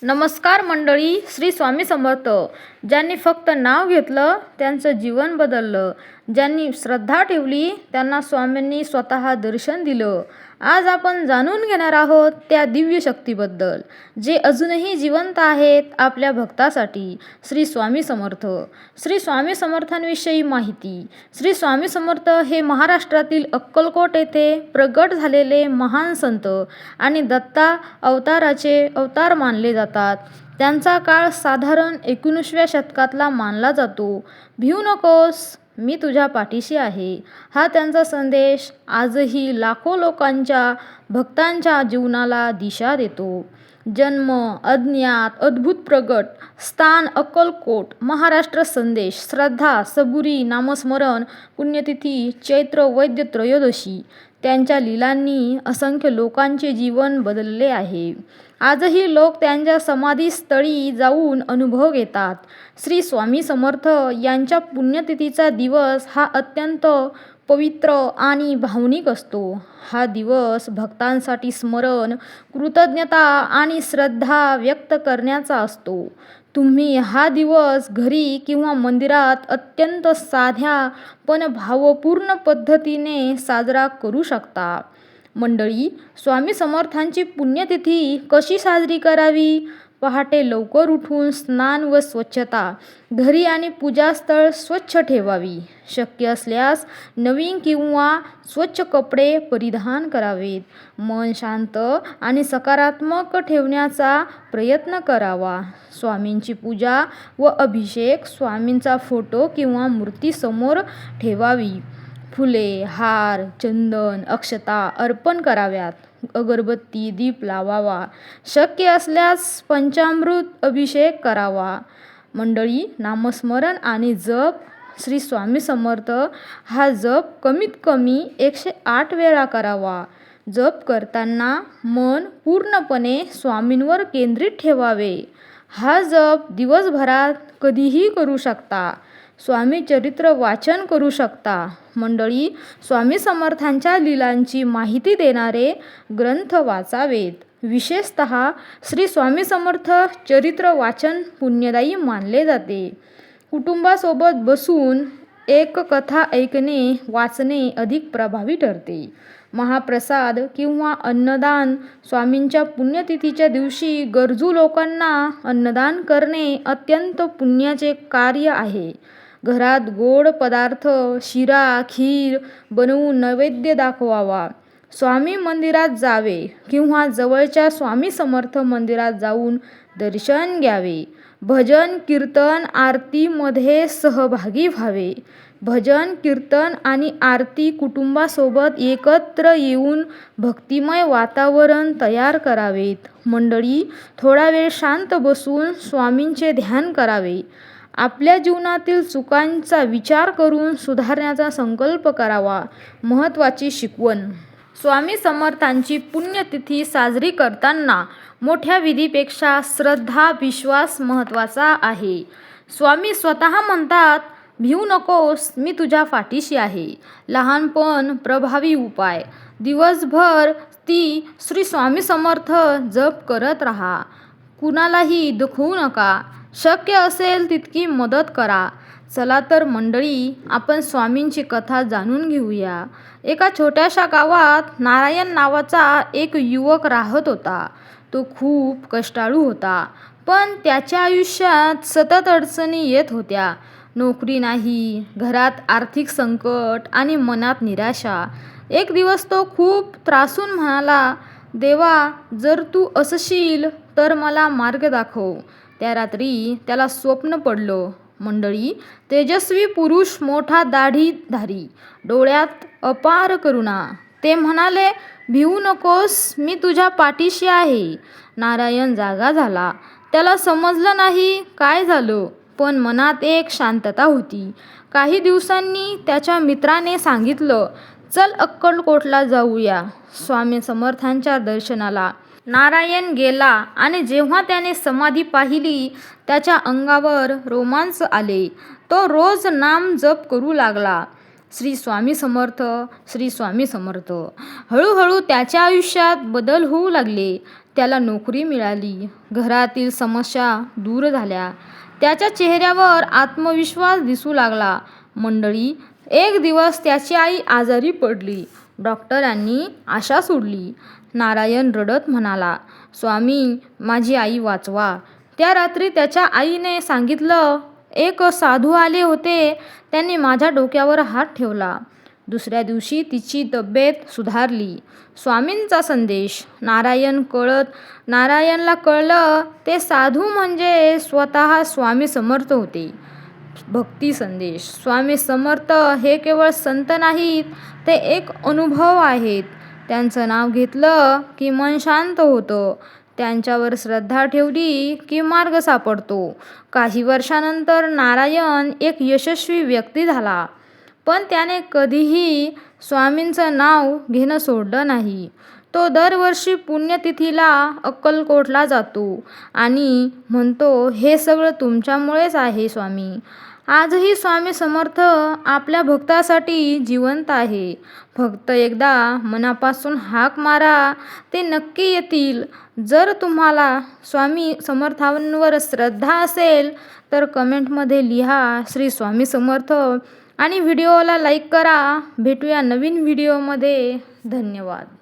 नमस्कार मंडळी. श्री स्वामी समर्थ. ज्यांनी फक्त नाव घेतलं त्यांचं जीवन बदललं. ज्यांनी श्रद्धा ठेवली त्यांना स्वामींनी स्वतः दर्शन दिलं. आज आपण जाणून घेणार आहोत त्या दिव्य शक्तीबद्दल जे अजूनही जिवंत आहेत आपल्या भक्तासाठी. श्री स्वामी समर्थ. श्री स्वामी समर्थांविषयी माहिती. श्री स्वामी समर्थ हे महाराष्ट्रातील अक्कलकोट येथे प्रगट झालेले महान संत आणि दत्ता अवताराचे अवतार मानले जातात. त्यांचा काळ साधारण 19व्या शतकातला मानला जातो. भिऊ नकोस, मी तुझ्या पाठीशी आहे. हा त्यांचा संदेश आजही लाखो लोकांच्या भक्तांच्या जीवनाला दिशा देतो. जन्म अज्ञात, अद्भुत प्रगट स्थान अक्कलकोट, महाराष्ट्र. संदेश श्रद्धा, सबुरी, नामस्मरण, पुण्यतिथी चैत्र वैद्य त्रयोदशी. त्यांच्या लीलांनी असंख्य लोकांचे जीवन बदलले आहे. आजही लोक त्यांच्या समाधीस्थळी जाऊन अनुभव घेतात. श्री स्वामी समर्थ यांच्या पुण्यतिथीचा दिवस हा अत्यंत पवित्र आणि भावनिक असतो. हा दिवस भक्तांसाठी स्मरण, कृतज्ञता आणि श्रद्धा व्यक्त करण्याचा असतो. तुम्ही हा दिवस घरी किंवा मंदिरात अत्यंत साध्या पण भावपूर्ण पद्धतीने साजरा करू शकता. मंडळी, स्वामी समर्थांची पुण्यतिथी कशी साजरी करावी? पहाटे लवकर उठून स्नान व स्वच्छता. घरी आणि पूजास्थळ स्वच्छ ठेवावी. शक्य असल्यास नवीन किंवा स्वच्छ कपडे परिधान करावेत. मन शांत आणि सकारात्मक ठेवण्याचा प्रयत्न करावा. स्वामींची पूजा व अभिषेक स्वामींचा फोटो किंवा मूर्ती समोर ठेवावी. फुले, हार, चंदन, अक्षता अर्पण कराव्यात. अगरबत्ती, दीप लावावा. शक्य असल्यास पंचामृत अभिषेक करावा. मंडळी, नामस्मरण आणि जप. श्री स्वामी समर्थ हा जप कमीत कमी 108 वेळा करावा. जप करताना मन पूर्णपणे स्वामींवर केंद्रित ठेवावे. हा जप दिवसभरात कधीही करू शकता. स्वामी चरित्र वाचन करू शकता. मंडळी, स्वामी समर्थांच्या लीलांची माहिती देणारे ग्रंथ वाचावेत. विशेषतः श्री स्वामी समर्थ चरित्र वाचन पुण्यदायी मानले जाते. कुटुंबासोबत बसून एक कथा ऐकणे, वाचणे अधिक प्रभावी ठरते. महाप्रसाद किंवा अन्नदान. स्वामींच्या पुण्यतिथीच्या दिवशी गरजू लोकांना अन्नदान करणे अत्यंत पुण्याचे कार्य आहे. घरात गोड पदार्थ, शिरा, खीर बनवून नैवेद्य दाखवावा. स्वामी मंदिरात जावे किंवा जवळच्या स्वामी समर्थ मंदिरात जाऊन दर्शन घ्यावे. भजन, कीर्तन, आरतीमध्ये सहभागी व्हावे. भजन, कीर्तन आणि आरती कुटुंबासोबत एकत्र येऊन भक्तिमय वातावरण तयार करावेत. मंडळी, थोडा वेळ शांत बसून स्वामींचे ध्यान करावे. आपल्या जीवनातील चुकांचा विचार करून सुधारण्याचा संकल्प करावा. महत्त्वाची शिकवण. स्वामी समर्थांची पुण्यतिथी साजरी करताना मोठ्या विधीपेक्षा श्रद्धा, विश्वास महत्त्वाचा आहे. स्वामी स्वतः म्हणतात, भिऊ नकोस, मी तुझ्या पाठीशी आहे. लहानपण प्रभावी उपाय. दिवसभर ती श्री स्वामी समर्थ जप करत राहा. कुणालाही दुखवू नका. शक्य असेल तितकी मदत करा. चला तर मंडळी, आपण स्वामींची कथा जाणून घेऊया. एका छोट्याशा गावात नारायण नावाचा एक युवक राहत होता. तो खूप कष्टाळू होता, पण त्याच्या आयुष्यात सतत अडचणी येत होत्या. नोकरी नाही, घरात आर्थिक संकट आणि मनात निराशा. एक दिवस तो खूप त्रासून म्हणाला, देवा, जर तू असशील तर मला मार्ग दाखव. त्या रात्री त्याला स्वप्न पडलं. मंडळी, तेजस्वी पुरुष, मोठा दाढीधारी, डोळ्यात अपार करुणा. ते म्हणाले, भिऊ नकोस, मी तुझ्या पाठीशी आहे. नारायण जागा झाला. त्याला समजलं नाही काय झालं, पण मनात एक शांतता होती. काही दिवसांनी त्याच्या मित्राने सांगितलं, चल अक्कलकोटला जाऊया स्वामी समर्थांच्या दर्शनाला. नारायण गेला आणि जेव्हा त्याने समाधी पाहिली त्याच्या अंगावर रोमांच आले. तो रोज नाम जप करू लागला, श्री स्वामी समर्थ, श्री स्वामी समर्थ. हळूहळू त्याच्या आयुष्यात बदल होऊ लागले. त्याला नोकरी मिळाली. घरातील समस्या दूर झाल्या. त्याच्या चेहऱ्यावर आत्मविश्वास दिसू लागला. मंडळी, एक दिवस त्याची आई आजारी पडली. डॉक्टरांनी आशा सोडली. नारायण रडत म्हणाला, स्वामी, माझी आई वाचवा. त्या रात्री त्याच्या आईने सांगितलं, एक साधू आले होते, त्यांनी माझ्या डोक्यावर हात ठेवला. दुसऱ्या दिवशी तिची तब्येत सुधारली. स्वामींचा संदेश. नारायणला कळलं ते साधू म्हणजे स्वतः स्वामी समर्थ होते. भक्ती संदेश. स्वामी समर्थ हे केवळ संत नाहीत, ते एक अनुभव आहेत. त्यांचं नाव घेतलं की मन शांत होतं. त्यांच्यावर श्रद्धा ठेवली की मार्ग सापडतो. काही वर्षानंतर नारायण एक यशस्वी व्यक्ती झाला, पण त्याने कधीही स्वामींचं नाव घेणं सोडलं नाही. तो दरवर्षी पुण्यतिथीला अक्कलकोटला जातो आणि म्हणतो, हे सगळं तुमच्यामुळेच आहे स्वामी. आजही स्वामी समर्थ आपल्या भक्तासाठी जिवंत आहे. फक्त एकदा मनापासून हाक मारा, ते नक्की येतील. जर तुम्हाला स्वामी समर्थांवर श्रद्धा असेल तर कमेंटमध्ये लिहा श्री स्वामी समर्थ आणि व्हिडिओला लाईक करा. भेटूया नवीन व्हिडिओमध्ये. धन्यवाद.